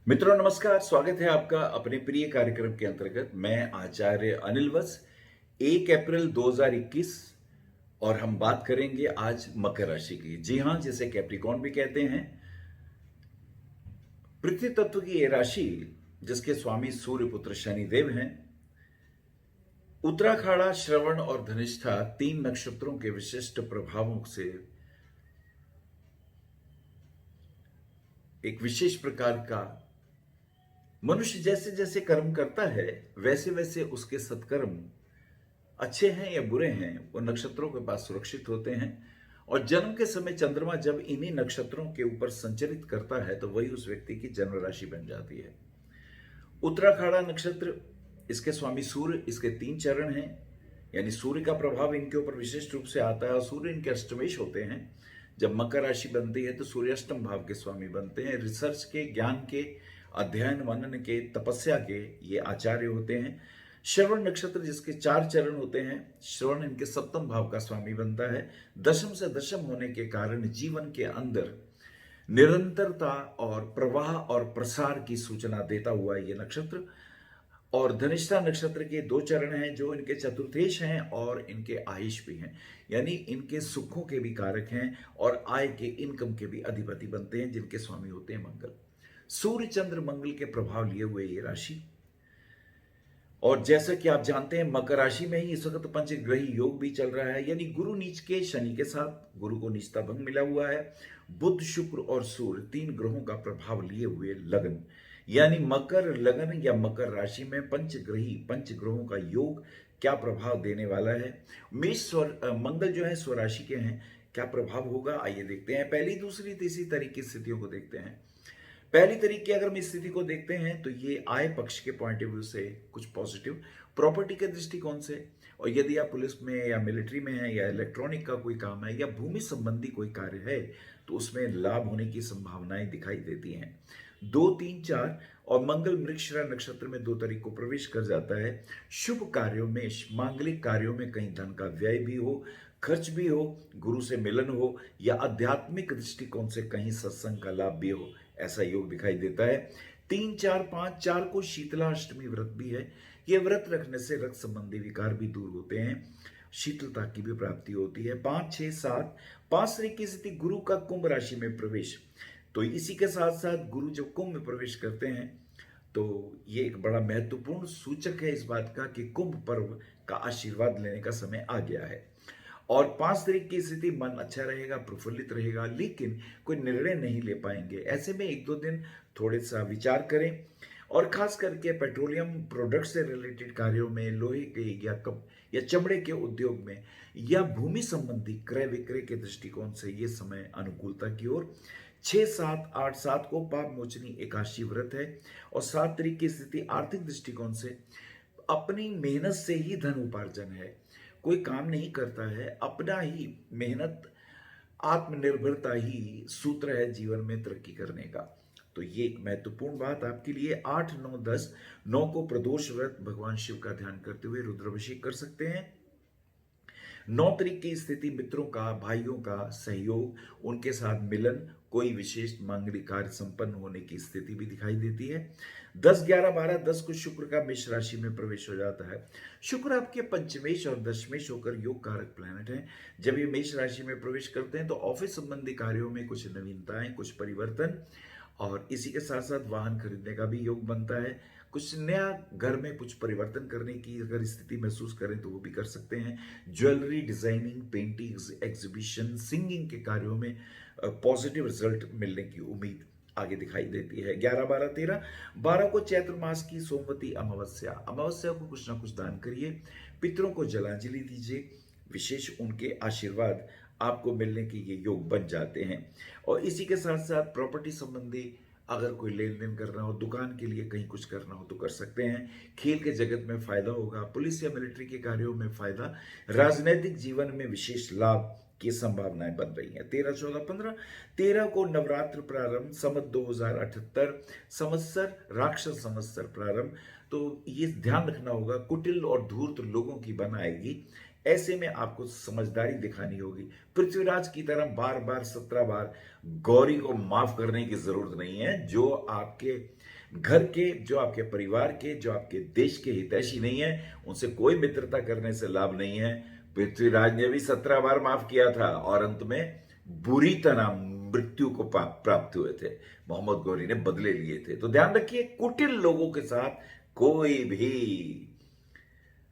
मित्रों नमस्कार, स्वागत है आपका अपने प्रिय कार्यक्रम के अंतर्गत। मैं आचार्य अनिल वत्स। 1 अप्रैल 2021 और हम बात करेंगे आज मकर राशि की। जी हां, जिसे कैप्रिकॉर्न भी कहते हैं। पृथ्वी तत्व की ये राशि, जिसके स्वामी सूर्य पुत्र शनिदेव हैं, उत्तराखाड़ा, श्रवण और धनिष्ठा 3 नक्षत्रों के विशिष्ट प्रभावों से एक विशेष प्रकार का मनुष्य जैसे जैसे कर्म करता है, वैसे वैसे उसके सत्कर्म अच्छे हैं या बुरे हैं, वो नक्षत्रों के पास सुरक्षित होते हैं। और जन्म के समय चंद्रमा जब इन्हीं नक्षत्रों के ऊपर संचरित करता है तो वही उस व्यक्ति की जन्म राशि बन जाती है। उत्तराखाड़ा नक्षत्र, इसके स्वामी सूर्य, इसके 3 चरण हैं, यानी सूर्य का प्रभाव इनके ऊपर विशिष्ट रूप से आता है और सूर्य इनके अष्टमेश होते हैं। जब मकर राशि बनती है तो सूर्य अष्टम भाव के स्वामी बनते हैं। रिसर्च के, ज्ञान के, अध्ययन मनन के, तपस्या के ये आचार्य होते हैं। श्रवण नक्षत्र, जिसके 4 चरण होते हैं, श्रवण इनके सप्तम भाव का स्वामी बनता है। दशम से दशम होने के कारण जीवन के अंदर निरंतरता और प्रवाह और प्रसार की सूचना देता हुआ ये नक्षत्र। और धनिष्ठा नक्षत्र के 2 चरण हैं जो इनके चतुर्थेश हैं और इनके आयुष भी हैं, यानी इनके सुखों के भी कारक हैं और आय के, इनकम के भी अधिपति बनते हैं, जिनके स्वामी होते हैं मंगल। सूर्य चंद्र मंगल के प्रभाव लिए हुए ये राशि। और जैसा कि आप जानते हैं, मकर राशि में ही इस वक्त पंचग्रही योग भी चल रहा है, यानी गुरु नीच के शनि के साथ गुरु को नीचता भंग मिला हुआ है। बुध, शुक्र और सूर्य 3 ग्रहों का प्रभाव लिए हुए लगन, यानी मकर लगन या मकर राशि में पंचग्रही, पंच ग्रहों का योग क्या प्रभाव देने वाला है। मंगल जो है स्वराशि के हैं, क्या प्रभाव होगा आइए देखते हैं। पहली, दूसरी, तीसरी तरीके की स्थितियों को देखते हैं। पहली तरीके अगर हम इस स्थिति को देखते हैं तो ये आय पक्ष के पॉइंट ऑफ व्यू से कुछ पॉजिटिव, प्रॉपर्टी के दृष्टिकोण से, और यदि आप पुलिस में या मिलिट्री में हैं या इलेक्ट्रॉनिक का कोई काम है या भूमि संबंधी कोई कार्य है तो उसमें लाभ होने की संभावनाएं दिखाई देती हैं। 2, 3, 4 और मंगल मृगशिरा नक्षत्र में 2 तारीख को प्रवेश कर जाता है। शुभ कार्यों में, मांगलिक कार्यों में कहीं धन का व्यय भी हो, खर्च भी हो, गुरु से मिलन हो या आध्यात्मिक दृष्टिकोण से कहीं सत्संग का लाभ भी हो, ऐसा योग दिखाई देता है। 3, 4, 5, 4 को शीतला अष्टमी व्रत भी है। यह व्रत रखने से रक्त संबंधी विकार भी दूर होते हैं, शीतलता की भी प्राप्ति होती है। 5, 6, 7, 5 तारीख की स्थिति गुरु का कुंभ राशि में प्रवेश, तो इसी के साथ साथ गुरु जब कुंभ में प्रवेश करते हैं तो ये एक बड़ा महत्वपूर्ण सूचक है इस बात का कि कुंभ पर्व का आशीर्वाद लेने का समय आ गया है। और 5 तारीख की स्थिति मन अच्छा रहेगा, प्रफुल्लित रहेगा, लेकिन कोई निर्णय नहीं ले पाएंगे। ऐसे में 1-2 दिन थोड़े सा विचार करें और खास करके पेट्रोलियम प्रोडक्ट से रिलेटेड कार्यों में, लोहे के या कप या चमड़े के उद्योग में या भूमि संबंधी क्रय विक्रय के दृष्टिकोण से ये समय अनुकूलता की ओर। 6, 7, 8, 7 को पाप मोचनी एकादशी व्रत है और 7 तारीख की स्थिति आर्थिक दृष्टिकोण से अपनी मेहनत से ही धन उपार्जन है। कोई काम नहीं करता है, अपना ही मेहनत, आत्मनिर्भरता ही सूत्र है जीवन में तरक्की करने का। तो ये एक महत्वपूर्ण बात आपके लिए। 8, 9, 10, 9 को प्रदोष व्रत, भगवान शिव का ध्यान करते हुए रुद्राभिषेक कर सकते हैं। 9 तारीख की स्थिति मित्रों का, भाइयों का सहयोग, उनके साथ मिलन, कोई विशेष मांगलिक कार्य संपन्न होने की स्थिति भी दिखाई देती है। 10, 11, 12, 10 को शुक्र का मेष राशि में प्रवेश हो जाता है। शुक्र आपके पंचमेश और दशमेश होकर योग कारक प्लैनेट है। जब ये मेष राशि में प्रवेश करते हैं तो ऑफिस संबंधी कार्यों में कुछ नवीनताएं, कुछ परिवर्तन, और इसी के साथ साथ वाहन खरीदने का भी योग बनता है। कुछ नया घर में कुछ परिवर्तन करने की अगर स्थिति महसूस करें तो वो भी कर सकते हैं। Jewellery, designing, paintings, exhibition, singing के कार्यों में पॉजिटिव रिजल्ट मिलने की उम्मीद आगे दिखाई देती है। 11, 12, 13, 12 को चैत्र मास की सोमवती अमावस्या, अमावस्या को कुछ ना कुछ दान करिए, पितरों को जलांजलि दीजिए, विशेष उनके आशीर्वाद आपको मिलने के ये योग बन जाते हैं। और इसी के साथ साथ प्रॉपर्टी संबंधी अगर कोई लेन देन करना हो, दुकान के लिए कहीं कुछ करना हो तो कर सकते हैं। खेल के जगत में फायदा होगा, पुलिस या मिलिट्री के कार्यों में फायदा, राजनीतिक जीवन में विशेष लाभ की संभावनाएं बन रही हैं। 13, 14, 15, 13 को नवरात्र प्रारंभ, संवत 2078 संवत्सर, राक्षस संवत्सर प्रारंभ। तो ये ध्यान रखना होगा, कुटिल और धूर्त लोगों की बन आएगी, ऐसे में आपको समझदारी दिखानी होगी। पृथ्वीराज की तरह बार बार 17 बार गौरी को माफ करने की जरूरत नहीं है। जो आपके घर के, जो आपके परिवार के, जो आपके देश के हितैषी नहीं है, उनसे कोई मित्रता करने से लाभ नहीं है। पृथ्वीराज ने भी 17 बार माफ किया था और अंत में बुरी तरह मृत्यु को प्राप्त हुए थे। मोहम्मद गौरी ने बदले लिए थे। तो ध्यान रखिए, कुटिल लोगों के साथ कोई भी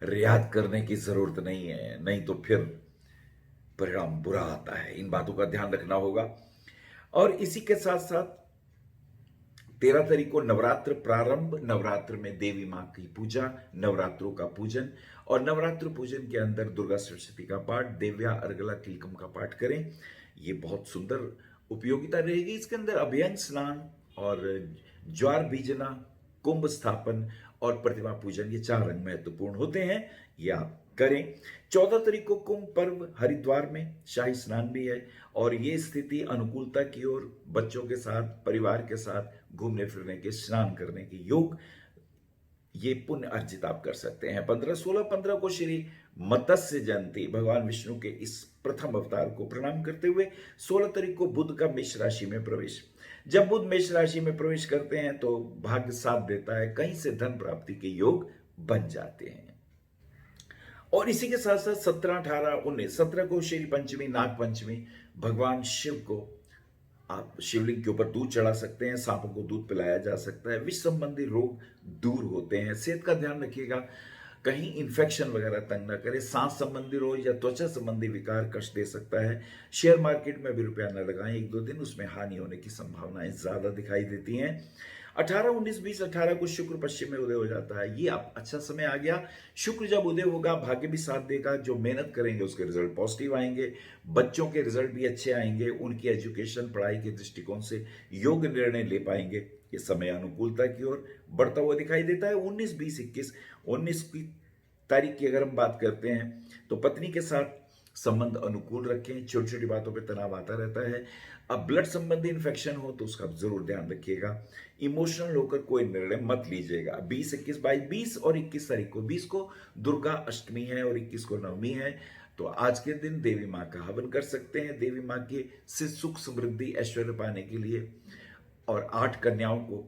रियायत करने की जरूरत नहीं है, नहीं तो फिर परिणाम बुरा आता है। इन बातों का ध्यान रखना होगा। और इसी के साथ साथ 13 तारीख को नवरात्र प्रारंभ। नवरात्र में देवी मां की पूजा, नवरात्रों का पूजन, और नवरात्र पूजन के अंदर दुर्गा सप्तशती का पाठ, देव्या अर्गला कीलकम का पाठ करें। ये बहुत सुंदर उपयोगिता रहेगी। इसके अंदर अभ्यंग स्नान और ज्वार बीजना, कुंभ स्थापन और प्रतिमा पूजन, ये 4 अंग महत्वपूर्ण होते हैं, ये आप करें। 14 तारीख को कुंभ पर्व, हरिद्वार में शाही स्नान भी है और ये स्थिति अनुकूलता की ओर, बच्चों के साथ, परिवार के साथ घूमने फिरने के, स्नान करने के योग, ये पुण्य अर्जित आप कर सकते हैं। 15 को श्री मत्स्य जयंती, भगवान विष्णु के इस प्रथम अवतार को प्रणाम करते हुए 16 तारीख को बुध का मेष राशि में प्रवेश। जब बुध मेष राशि में प्रवेश करते हैं तो भाग्य साथ देता है, कहीं से धन प्राप्ति के योग बन जाते हैं। और इसी के साथ साथ 17, 18, 19, 17 को श्री पंचमी, नाग पंचमी, भगवान शिव को आप शिवलिंग के ऊपर दूध चढ़ा सकते हैं, सांपों को दूध पिलाया जा सकता है, विष संबंधी रोग दूर होते हैं। सेहत का ध्यान रखिएगा, कहीं इन्फेक्शन वगैरह तंग ना करे। सांस संबंधी रोग या त्वचा संबंधी विकार कष्ट दे सकता है। शेयर मार्केट में भी रुपया न लगाएं 1-2 दिन, उसमें हानि होने की संभावनाएं ज्यादा दिखाई देती हैं। 18, 19, 20, 18 को शुक्र पश्चिम में उदय हो जाता है। ये आप अच्छा समय आ गया। शुक्र जब उदय होगा, भाग्य भी साथ देगा। जो मेहनत करेंगे उसके रिजल्ट पॉजिटिव आएंगे। बच्चों के रिजल्ट भी अच्छे आएंगे। उनकी एजुकेशन, पढ़ाई के दृष्टिकोण से योग्य निर्णय ले पाएंगे। ये समय अनुकूलता की ओर बढ़ता हुआ दिखाई देता है। 19, 20, 21, 19 की तारीख की अगर हम बात करते हैं तो पत्नी के साथ संबंध अनुकूल रखें। छोटी छोटी बातों पे तनाव आता रहता है। अब ब्लड संबंधी इन्फेक्शन हो तो उसका जरूर ध्यान रखिएगा। इमोशनल होकर कोई निर्णय मत लीजिएगा। 20, 21, 22, 20 और 21 तारीख को, 20 को दुर्गा अष्टमी है और 21 को नवमी है। तो आज के दिन देवी माँ का हवन कर सकते हैं, देवी माँ के से सुख समृद्धि ऐश्वर्य पाने के लिए। और 8 कन्याओं को,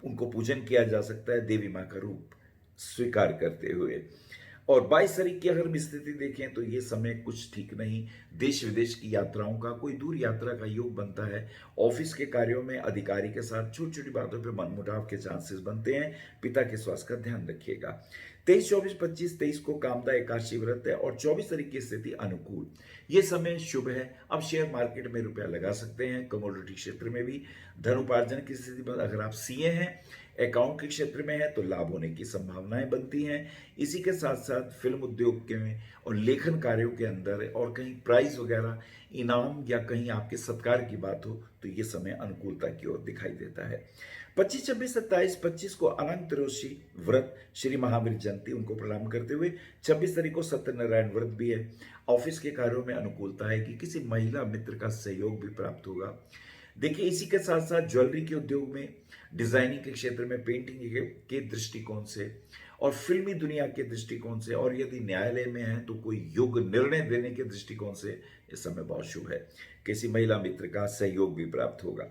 उनको पूजन किया जा सकता है देवी माँ का रूप स्वीकार करते हुए। और 22 तारीख की अगर हम स्थिति देखें तो ये समय कुछ ठीक नहीं। देश विदेश की यात्राओं का, कोई दूर यात्रा का योग बनता है। ऑफिस के कार्यों में अधिकारी के साथ छोटी छोटी बातों पे मनमुटाव के चांसेस बनते हैं। पिता के स्वास्थ्य का ध्यान रखिएगा। 23, 24, 25, 23 को कामदा एकादशी व्रत है और 24 तारीख की स्थिति अनुकूल। ये समय शुभ है। अब शेयर मार्केट में रुपया लगा सकते हैं, कमोडिटी क्षेत्र में भी। धन उपार्जन की स्थिति में अगर आप सीए हैं, अकाउंट के क्षेत्र में है तो लाभ होने की संभावनाएं बनती हैं। इसी के साथ साथ फिल्म उद्योग के में और लेखन कार्यों के अंदर और कहीं प्राइज वगैरह, इनाम या कहीं आपके सत्कार की बात हो तो ये समय अनुकूलता की ओर दिखाई देता है। 25, 26, 27, 25 को अनंत त्रयोदशी व्रत, श्री महावीर जयंती, उनको प्रणाम करते हुए 26 तारीख को सत्यनारायण व्रत भी है। ऑफिस के कार्यों में अनुकूलता है कि किसी महिला मित्र का सहयोग भी प्राप्त होगा। देखिए, इसी के साथ साथ ज्वेलरी के उद्योग में, डिजाइनिंग के क्षेत्र में, पेंटिंग के दृष्टिकोण से और फिल्मी दुनिया के दृष्टिकोण से, और यदि न्यायालय में है तो कोई योग्य निर्णय देने के दृष्टिकोण से इस समय बहुत शुभ है। किसी महिला मित्र का सहयोग भी प्राप्त होगा।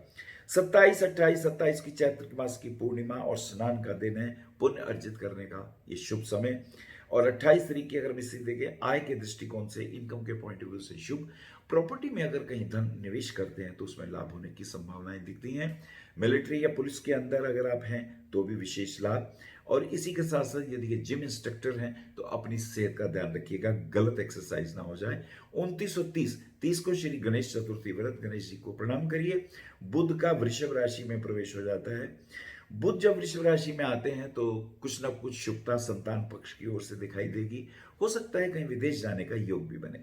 27, 28, 27 की चैत्र मास की पूर्णिमा और स्नान का दिन है, पुण्य अर्जित करने का ये शुभ समय। और 28 तारीख की अगर मिस्त्री देखें, आय के दृष्टिकोण से, इनकम के पॉइंट ऑफ व्यू से शुभ। प्रॉपर्टी में अगर कहीं धन निवेश करते हैं तो उसमें लाभ होने की संभावनाएं दिखती हैं। मिलिट्री या पुलिस के अंदर अगर आप हैं तो भी विशेष लाभ। और इसी के साथ साथ यदि जिम इंस्ट्रक्टर हैं तो अपनी सेहत का ध्यान रखिएगा, गलत एक्सरसाइज ना हो जाए। 29 और 30 को श्री गणेश चतुर्थी व्रत, गणेश जी को प्रणाम करिए। बुध का वृषभ राशि में प्रवेश हो जाता है। बुध जब वृषभ राशि में आते हैं तो कुछ ना कुछ शुभता संतान पक्ष की ओर से दिखाई देगी। हो सकता है कहीं विदेश जाने का योग भी बने।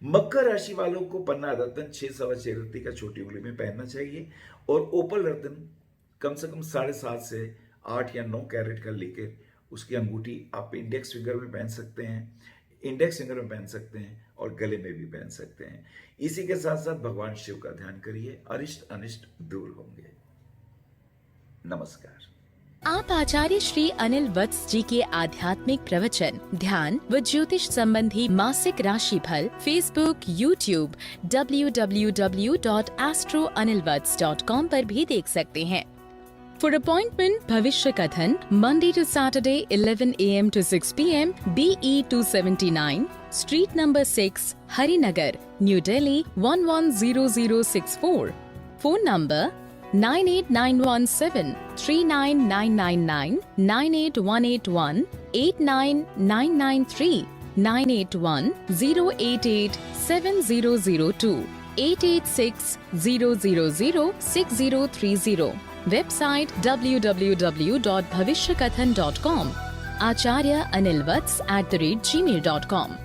मकर राशि वालों को पन्ना रत्न 6 सवा 6 रत्ती का छोटी उंगली में पहनना चाहिए और ओपल रत्न कम से कम 7.5 से 8 या 9 कैरेट का लेकर उसकी अंगूठी आप इंडेक्स फिंगर में पहन सकते हैं, इंडेक्स फिंगर में पहन सकते हैं और गले में भी पहन सकते हैं। इसी के साथ साथ भगवान शिव का ध्यान करिए, अरिष्ट अनिष्ट दूर होंगे। नमस्कार। आप आचार्य श्री अनिल वत्स जी के आध्यात्मिक प्रवचन, ध्यान व ज्योतिष संबंधी मासिक राशिफल फेसबुक, यूट्यूब, www.astroanilvats.com पर भी देख सकते हैं। For appointment, भविष्य कथन, Monday to Saturday, 11 a.m. to 6 p.m. BE 279, Street number 6, Harinagar, New Delhi 110064. Phone number 98917 39999, 98181 89993, 981 088 7002, 886 000 6030. Website www.bhavishyakathan.com. Acharya Anil Vats @gmail.com.